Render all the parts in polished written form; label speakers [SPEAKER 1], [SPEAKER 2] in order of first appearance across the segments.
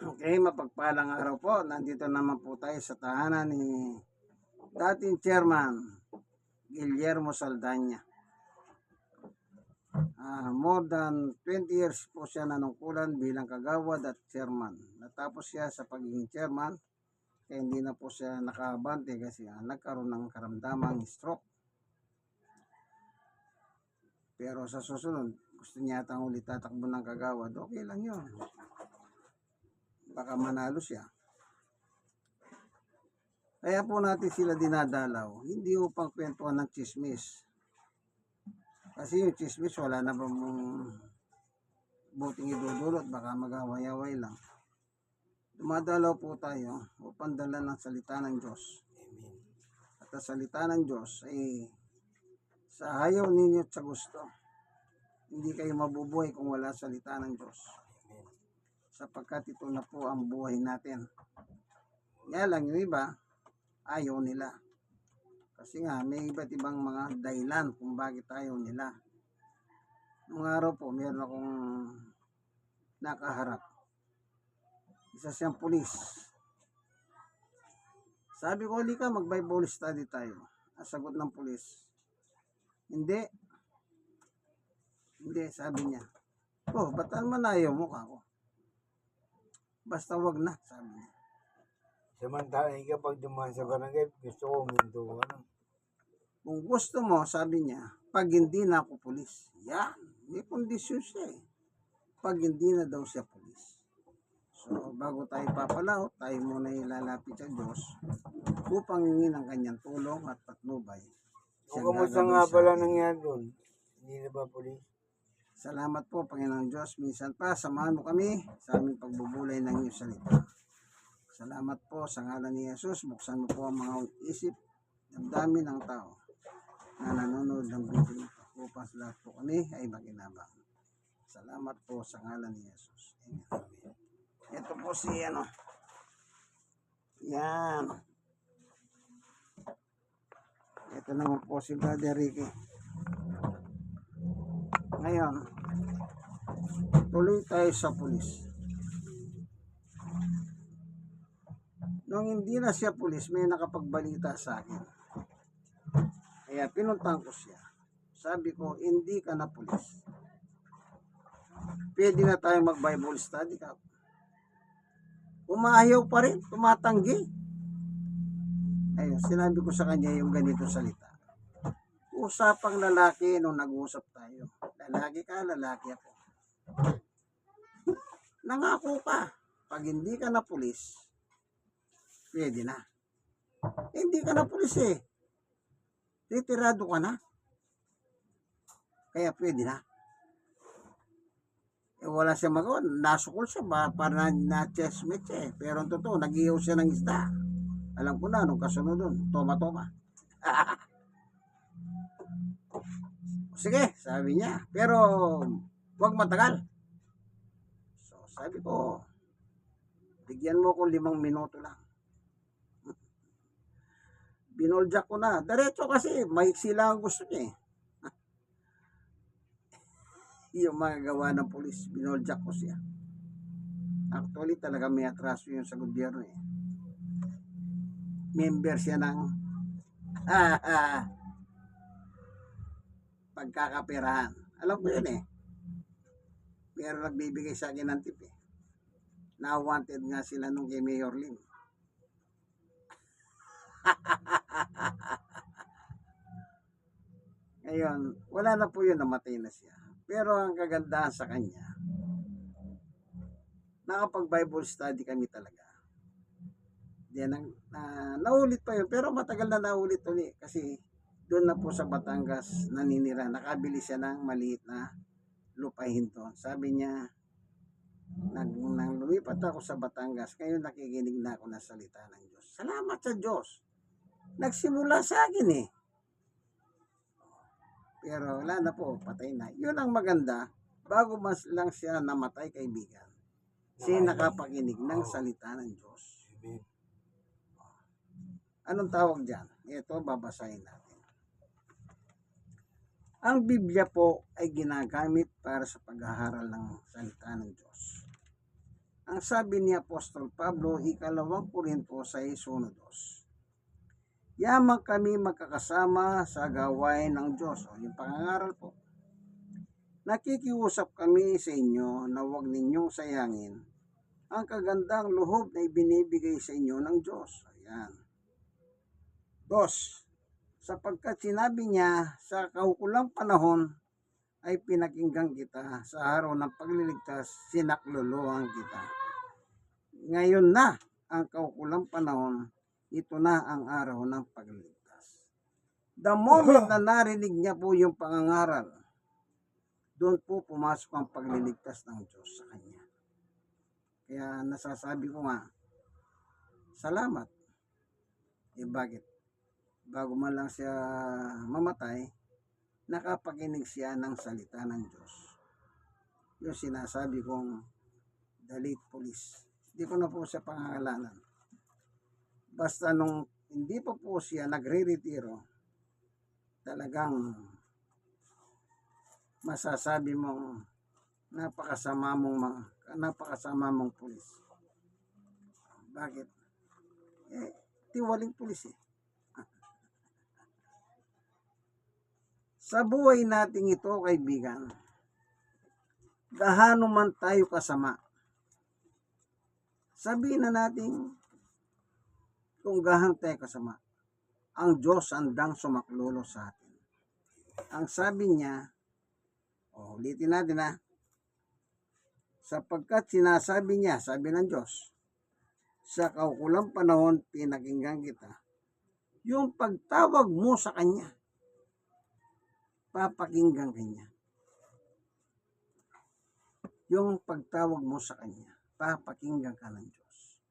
[SPEAKER 1] Okay, mapagpalang araw po. Nandito naman po tayo sa tahanan ni dating chairman Guillermo Saldaña. More than 20 years po siya nanungkulan bilang kagawad at chairman. Natapos siya sa pagiging chairman kaya hindi na po siya nakabante kasi nagkaroon ng karamdamang stroke. Pero sa susunod, gusto niya atang ulit tatakbo ng kagawad. Okay lang yun. Baka manalo siya. Kaya po natin sila dinadalaw. Hindi upang kwentuhan ng chismis. Kasi yung chismis wala na bang buting idudulot. Baka mag-away-away lang. Dumadalaw po tayo upang dala ng salita ng Diyos. At ang salita ng Diyos ay sa ayaw ninyo at sa gusto. Hindi kayo mabubuhay kung wala salita ng Diyos. Sapagkat ito na po ang buhay natin. Kaya lang yung iba, ayaw nila. Kasi nga, may iba't ibang mga dahilan kung bakit ayaw nila. Noong araw po, meron akong nakaharap. Isa siyang pulis. Sabi ko, huli ka, mag-Bible study tayo. Ang sagot ng pulis, hindi. Hindi, sabi niya. Oh, ba't naman ayaw mo ka ako? Basta wag na, sabi niya.
[SPEAKER 2] Samantala, kapag dumaan sa barangay, gusto ko uminto ka na.
[SPEAKER 1] Kung gusto mo, sabi niya, pag hindi na ako pulis. Yan, may kondisyon siya eh. Pag hindi na daw siya pulis. So, bago tayo papalaw, tayo muna ilalapit sa Diyos upang hingin ang kanyang tulong at patnubay.
[SPEAKER 2] O kamusta nga pala nangyari doon? Hindi na ba pulis?
[SPEAKER 1] Salamat po, Panginoon Diyos. Minsan pa, samahan mo kami sa aming pagbubulay ng iyong salita. Salamat po sa ngalan ni Jesus. Buksan mo po ang mga isip, damdamin ng tao na nanonood ng video ito upang sa lahat po kami ay maginabang. Salamat po sa ngalan ni Jesus. Amen. Ito po si ano. Yan. Ito naman po si Brother Ricky. Ngayon, tuloy tayo sa pulis. Nung hindi na siya pulis, may nakapagbalita sa akin. Kaya pinuntahan ko siya. Sabi ko, hindi ka na pulis. Pwede na tayo mag-Bible study ka. Umayaw pa rin, tumatanggi. Ayun, sinabi ko sa kanya yung ganito salita. Usapang lalaki nung nag-uusap tayo. Lalaki ka, lalaki ako. Nangako ka, pag hindi ka na pulis, pwede na. Hindi ka na pulis eh. Retirado ka na. Kaya pwede na. Eh, wala siya magawa. Nasukol siya ba? Para na-chessmate siya eh. Pero ang totoo, nag-iyaw siya ng isda. Alam ko na, nung kasunod doon, toma-toma. Sige, sabi niya. Pero, huwag matagal. So, sabi ko, bigyan mo ko 5 minuto lang. Binoljak ko na. Diretso kasi, maiksi lang ang gusto niya eh. Yung mga gawa ng pulis, binoljak ko siya. Actually, talaga may atraso yun sa gobyerno eh. Member siya ng pagkakaperahan. Alam ko yun eh. Pero nagbibigay sa akin ng tip eh. Na wanted nga sila nung kay Mayor Lim. Ngayon, wala na po yun, namatay na siya. Pero ang kagandahan sa kanya, nakapag-Bible study kami talaga. Diyan naulit pa yun, pero matagal na naulit ulit kasi doon na po sa Batangas naninira. Nakabili siya ng maliit na lupahin doon. Sabi niya, nang lumipat ako sa Batangas, ngayon nakikinig na ako ng salita ng Diyos. Salamat sa Diyos. Nagsimula sa akin eh. Pero wala na po, patay na. Yun ang maganda, bago mas lang siya namatay, kaibigan. Siya nakapakinig ng salita ng Diyos. Anong tawag dyan? Ito, babasahin natin. Ang Biblia po ay ginagamit para sa pag-aaral ng salita ng Diyos. Ang sabi ni Apostol Pablo, 2 Korinto 6:1-2. Yaman kami magkakasama sa gawain ng Diyos. O yung pangangaral po. Nakikiusap kami sa inyo na huwag ninyong sayangin ang kagandang loob na ibinibigay sa inyo ng Diyos. Ayan. 2. Sapagkat sinabi niya, sa kaukulang panahon ay pinakinggan kita, sa araw ng pagliligtas, sinakluluhan kita. Ngayon na ang kaukulang panahon, ito na ang araw ng pagliligtas. The moment na narinig niya po yung pangangaral, doon po pumasok ang pagliligtas ng Diyos sa kanya. Kaya nasasabi ko nga, salamat. Bakit? Bago man lang siya mamatay, nakapakinig siya ng salita ng Diyos. Yung sinasabi kong the late police. Hindi ko na po siya pangangalanan. Basta nung hindi pa po siya nagre-retiro, talagang masasabi mong napakasama mong pulis. Bakit? Tiwaling pulis eh. Sa buhay nating ito, kaibigan, gaano man tayo kasama, sabihin na natin kung gaano tayo kasama, ang Diyos handang sumaklolo sa atin. Ang sabi niya, ulitin natin ha, sapagkat sinasabi niya, sabi ng Diyos, sa kaukulang panahon pinakinggan kita. Yung pagtawag mo sa Kanya, papakinggan Kanya. Yung pagtawag mo sa Kanya, papakinggan ka ng Diyos.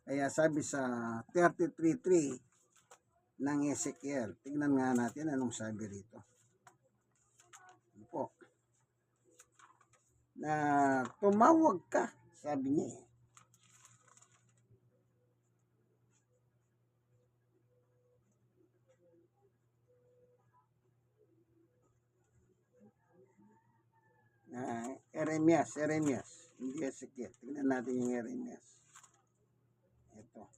[SPEAKER 1] Kaya sabi sa 33:3 ng Ezekiel, tignan nga natin anong sabi rito. Ano po? Na tumawag ka, sabi niya eh. Jeremias, hindi Ezekiel. Tignan natin yung Jeremias. Ito.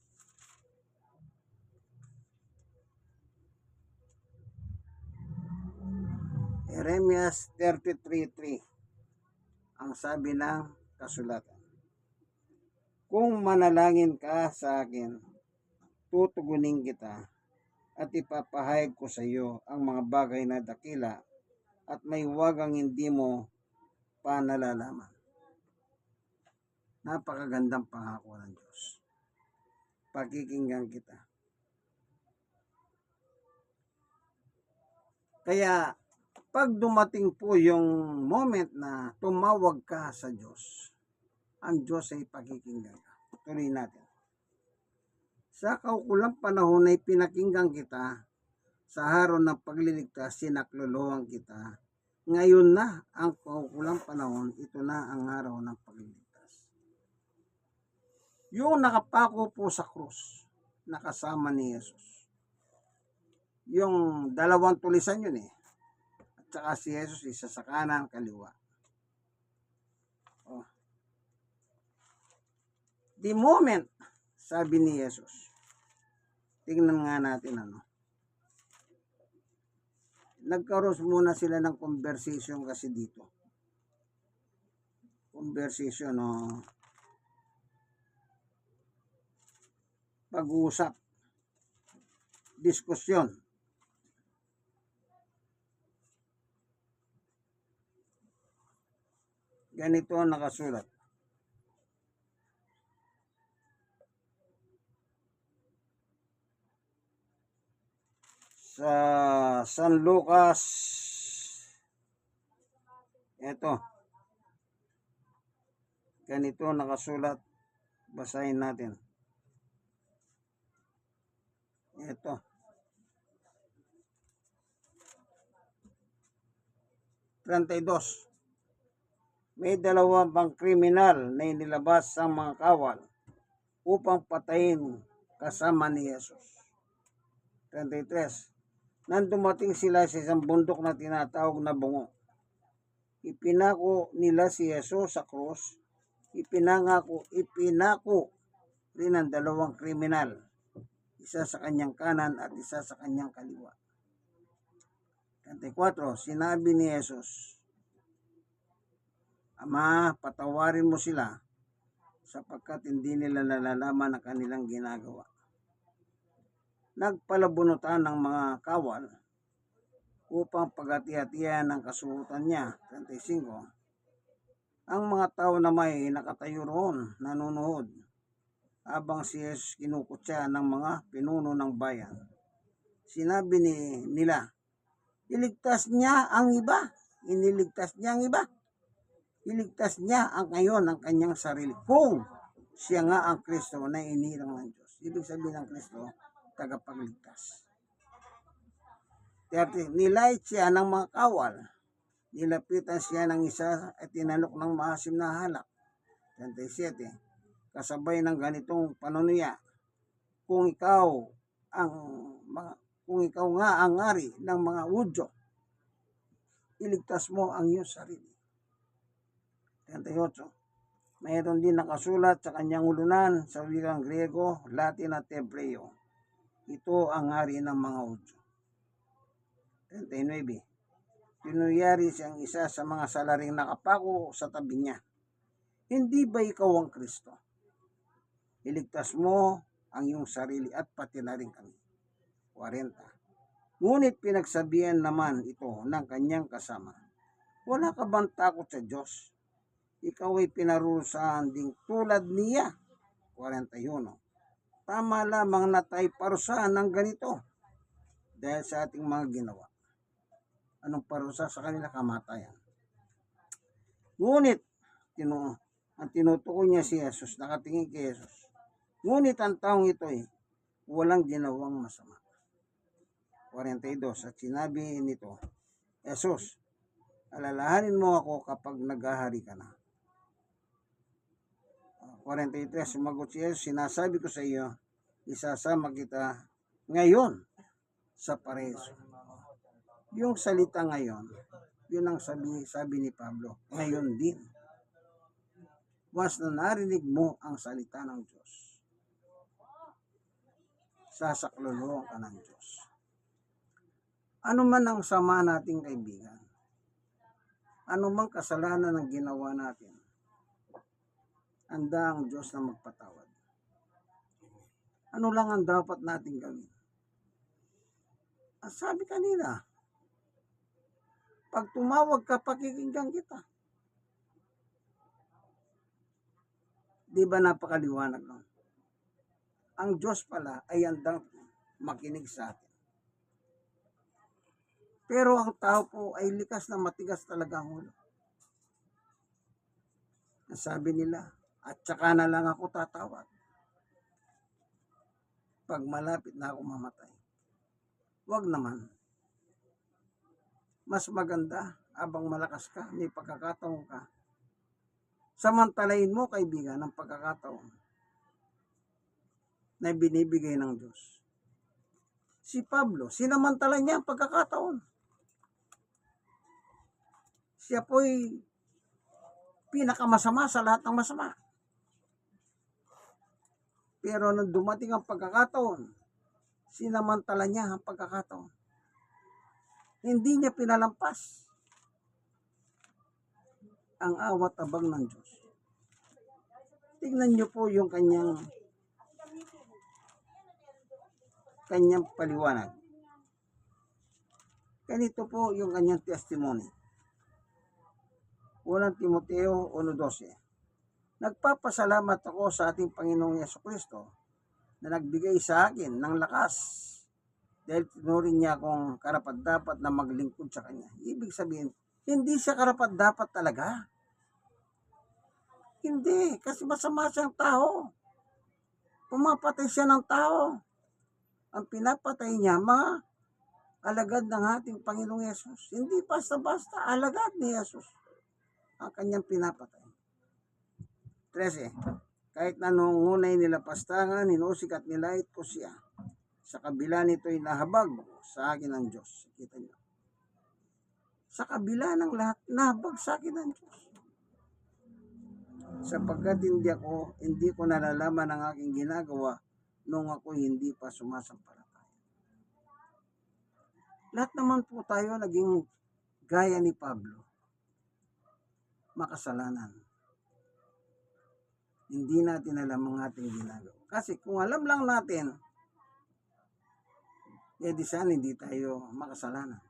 [SPEAKER 1] Jeremias 33:3. Ang sabi ng kasulatan. Kung manalangin ka sa akin, tutugunin kita at ipapahayag ko sa iyo ang mga bagay na dakila at may wagang hindi mo pa nalalaman. Napakagandang pangako ng Diyos. Pakikinggan kita. Kaya, pag dumating po yung moment na tumawag ka sa Diyos, ang Diyos ay pakikinggan ka. Tuloy natin. Sa kaukulang panahon ay pinakinggan kita, sa araw ng pagliligtas, sinakluluhan kita. Ngayon na ang kaukulang panahon, ito na ang araw ng pagliligtas. Yung nakapako po sa krus, nakasama ni Jesus. Yung dalawang tulisan yun eh. At saka si Jesus isa sa kanan, kaliwa. The moment, sabi ni Jesus, tingnan nga natin ano. Nagkaroon muna sila ng conversation kasi dito. Conversation, pag-uusap, diskusyon. Ganito ang nakasulat. Sa San Lucas, ito, ganito nakasulat, basahin natin. Ito. May dalawang pang kriminal na inilabas sa mga kawal upang patayin kasama ni Jesus. 33. Nang dumating sila sa isang bundok na tinatawag na Bungo, ipinako nila si Jesus sa krus Ipinako rin ang dalawang kriminal, isa sa kanyang kanan at isa sa kanyang kaliwa. 34, sinabi ni Jesus, Ama, patawarin mo sila sapagkat hindi nila nalalaman ang kanilang ginagawa. Nagpalabunutan ng mga kawal upang paghati-hatian ang kasuhutan niya. 35, ang mga tao na may nakatayo roon nanunood habang si Jesus kinukutya ng mga pinuno ng bayan. Sinabi nila, iligtas niya ang iba. Iniligtas niya ang iba. Iligtas niya ngayon ang kanyang sarili kung siya nga ang Kristo na inilang ng Diyos. Ibig sabihin ng Kristo, tagapagligtas. 30, nilait siya ng mga kawal. Nilapitan siya ng isa at tinalok ng maasim na halak. 37, kasabay ng ganitong panunuya, kung ikaw nga ang hari ng mga Hudyo, iligtas mo ang iyong sarili. 38, mayroon din nakasulat sa kanyang ulunan sa wikang Griego, Latin at Hebreo. Ito ang hari ng mga Hudyo. 39, pinuyari siyang isa sa mga salaring nakapako sa tabi niya. Hindi ba ikaw ang Kristo? Iligtas mo ang iyong sarili at pati na rin kami. 40, ngunit pinagsabihan naman ito ng kanyang kasama, wala ka bang takot sa Diyos? Ikaw ay pinarusahan ding tulad niya. 41, tama lamang na tayo parusahan ng ganito dahil sa ating mga ginawa. Anong parusa sa kanila? Kamatayan. Ngunit, ang tinutukoy niya si Jesus, nakatingin kay Jesus. Ngunit ang taong ito ay walang ginawang masama. 42, at sinabi nito, Jesus, alalahanin mo ako kapag naghahari ka na. 43, sumagot si Jesus, sinasabi ko sa iyo, isasama kita ngayon sa paraiso. Yung salita ngayon, yun ang sabi ni Pablo, ngayon din. Once na narinig mo ang salita ng Diyos, sasaklolohan ka ng Diyos. Ano man ang sama nating kaibigan, ano mang kasalanan ang ginawa natin, handa ang Diyos na magpatawad. Ano lang ang dapat nating gawin? Ang sabi kanina, pag tumawag ka, pakikinggan kita. Di ba napakaliwanag nun? Ang Diyos pala ay handang makinig sa atin. Pero ang tao po ay likas na matigas talaga ang ulo. Ang sabi nila, at saka na lang ako tatawag pag malapit na ako mamatay. Huwag naman. Mas maganda habang malakas ka, may pagkakataon ka. Samantalain mo, kaibigan, ang pagkakataon na binibigay ng Diyos. Si Pablo, sinamantala niya ang pagkakataon. Siya po'y pinakamasama sa lahat ng masama. Pero nung dumating ang pagkakataon, sinamantala niya ang pagkakataon. Hindi niya pinalampas ang awat abang ng Diyos. Tingnan niyo po yung kanyang paliwanag. Ganito po yung kanyang testimony. 1 Timoteo 1:12. Nagpapasalamat ako sa ating Panginoong Yesukristo na nagbigay sa akin ng lakas dahil tinuring niya akong karapat-dapat na maglingkod sa Kanya. Ibig sabihin, hindi siya karapat-dapat talaga. Hindi, kasi masama siyang tao. Pumapatay siya ng tao. Ang pinapatay niya, mga alagad ng ating Panginoong Yesus. Hindi basta-basta, alagad ni Yesus ang kanyang pinapatay. 13. Kahit na noong unay nilapastangan, hinusik at nilait ko siya. Sa kabila nito'y nahabag sa akin ng Diyos. Kita niyo. Sa kabila ng lahat, nahabag sa akin ng Diyos. sapagkat hindi ko nalalaman ang aking ginagawa nung ako hindi pa sumasampalataya. Lahat naman po tayo naging gaya ni Pablo. Makasalanan. Hindi natin alam ang ating ginagawa. Kasi kung alam lang natin, di sana hindi tayo makasalanan.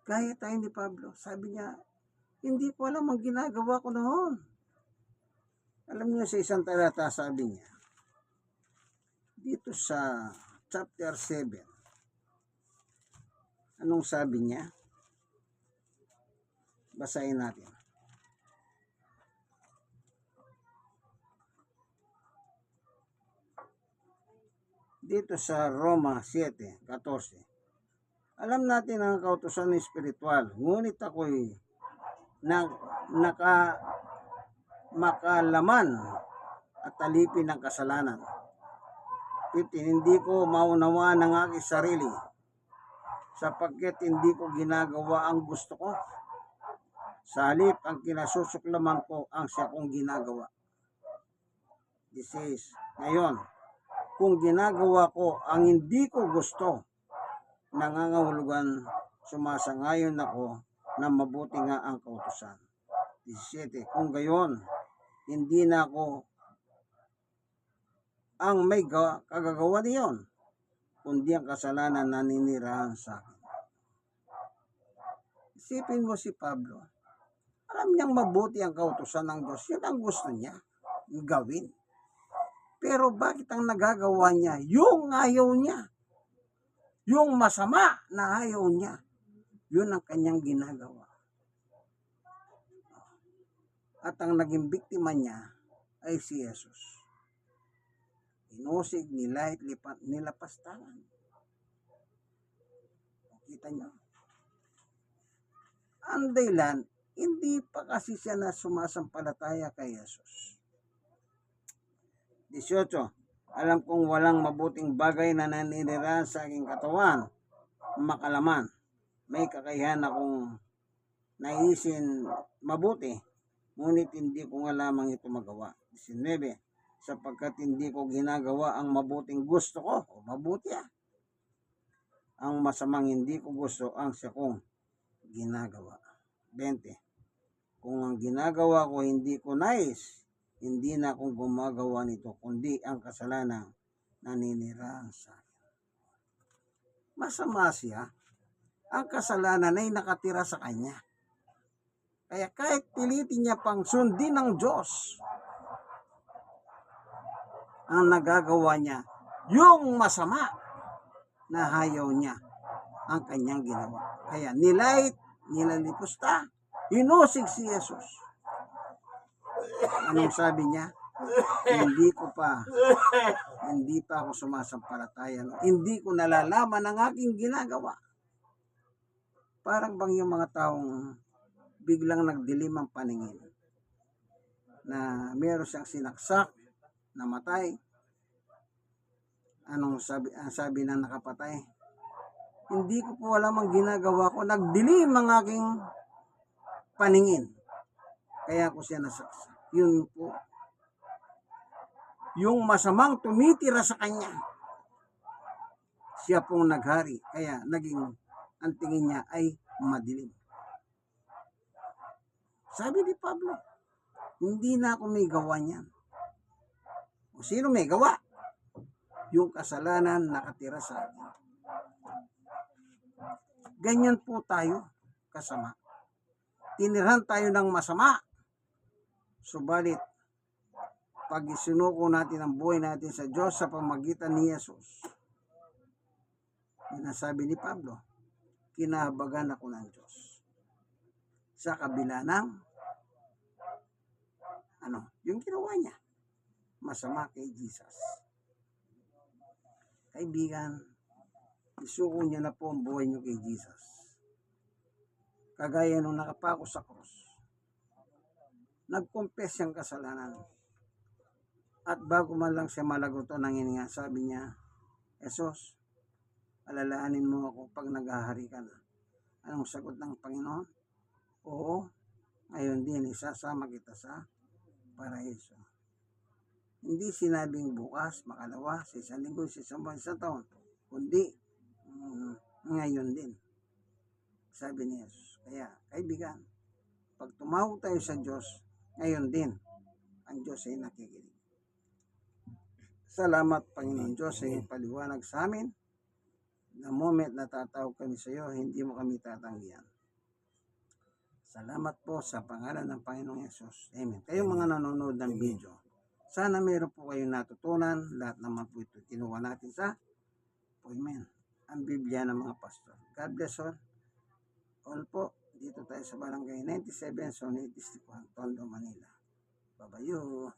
[SPEAKER 1] Gaya tayo ni Pablo. Sabi niya, hindi ko alam ang ginagawa ko noon. Alam niyo sa isang talata sabi niya, dito sa chapter 7, anong sabi niya? Basahin natin. Dito sa Roma 7:14. Alam natin ang kautusan ng espiritual, ngunit ako'y makalaman at talipin ng kasalanan. 15. Hindi ko maunawaan ang aking sarili sapagkat hindi ko ginagawa ang gusto ko. Sa halip, ang kinasusuklaman ko ang siya kong ginagawa. This is, ngayon, kung ginagawa ko ang hindi ko gusto, nangangahulugan sumasangayon ako na mabuti nga ang kautusan. 17. Kung gayon, hindi na ako ang may kagagawa niyon, kundi ang kasalanan na naninirahan sa akin. Isipin mo si Pablo. Alam niyang mabuti ang kautusan ng Diyos. Yun ang gusto niya gawin. Pero bakit ang nagagawa niya? Yung ayaw niya. Yung masama na ayaw niya. Yun ang kanyang ginagawa. At ang naging biktima niya ay si Jesus. Inusig, nilait, nilapastangan. Kita niyo? Ang dahilan, hindi pa kasi siya na sumasampalataya kay Jesus. 18. Alam kong walang mabuting bagay na naninirahan sa aking katawan, makalaman. May kakayahan akong naisin mabuti, ngunit hindi ko nga lamang ito magawa. 19. Sapagkat hindi ko ginagawa ang mabuting gusto ko, o mabuti ang masamang hindi ko gusto ang siya kong ginagawa. 20. Kung ang ginagawa ko hindi ko nais, hindi na akong gumagawa nito, kundi ang kasalanan naninirahan sa akin. Masama siya. Ang kasalanan ay nakatira sa kanya. Kaya kahit pilitin niya pang sundin ng Diyos, ang nagagawa niya, yung masama na hayaw niya, ang kanyang ginawa. Kaya nilait, nilalipusta, inusig si Jesus. Anong sabi niya? Hindi pa ako sumasampalataya. Hindi ko nalalaman ang aking ginagawa. Parang bang yung mga taong biglang nagdilim ang paningin na meron siyang sinaksak, namatay. Anong sabi ng nakapatay? Hindi ko po alam ang ginagawa ko. Nagdilim ang aking paningin. Kaya ko siya nasaksak. Yun po. Yung masamang tumitira sa kanya, siya pong naghari. Kaya naging ang tingin niya ay madilim. Sabi ni Pablo, hindi na ako may gawa niyan. O sino may gawa? Yung kasalanan nakatira sa akin. Ganyan po tayo kasama. Tinirhan tayo ng masama. Subalit, pag isinuko natin ang buhay natin sa Diyos sa pamagitan ni Jesus, sinasabi ni Pablo, kinahabagan ako ng Diyos. Sa kabila ng, yung ginawa niya, masama kay Jesus. Kaibigan, isuko niya na po ang buhay niyo kay Jesus. Kagaya nung nakapako sa krus, nag-confess siyang kasalanan. At bago man lang siya malaguto ng hininga, sabi niya, Jesus, alalaanin mo ako pag naghahari ka na. Anong sagot ng Panginoon? Oo, ngayon din isasama kita sa paraiso. Hindi sinabing bukas, makalawa, sa isang linggo, sa isang buwan, isang taon, kundi ngayon din. Sabi ni Jesus. Kaya, kaibigan, pag tumawag tayo sa Diyos, ngayon din, ang Diyos ay nakikinig. Salamat, Panginoon Diyos, sa iyong paliwanag sa amin. The moment na tatawag kami sa iyo, hindi mo kami tatanggihan. Salamat po sa pangalan ng Panginoong Yesus. Amen. Kayong mga nanonood ng video, sana mayroon po kayong natutunan. Lahat naman po ito kinuha natin sa Amen. Ang Biblia ng mga pastor. God bless all. All po, dito tayo sa Barangay 97, Zone 81, Tondo, Manila. Babayo.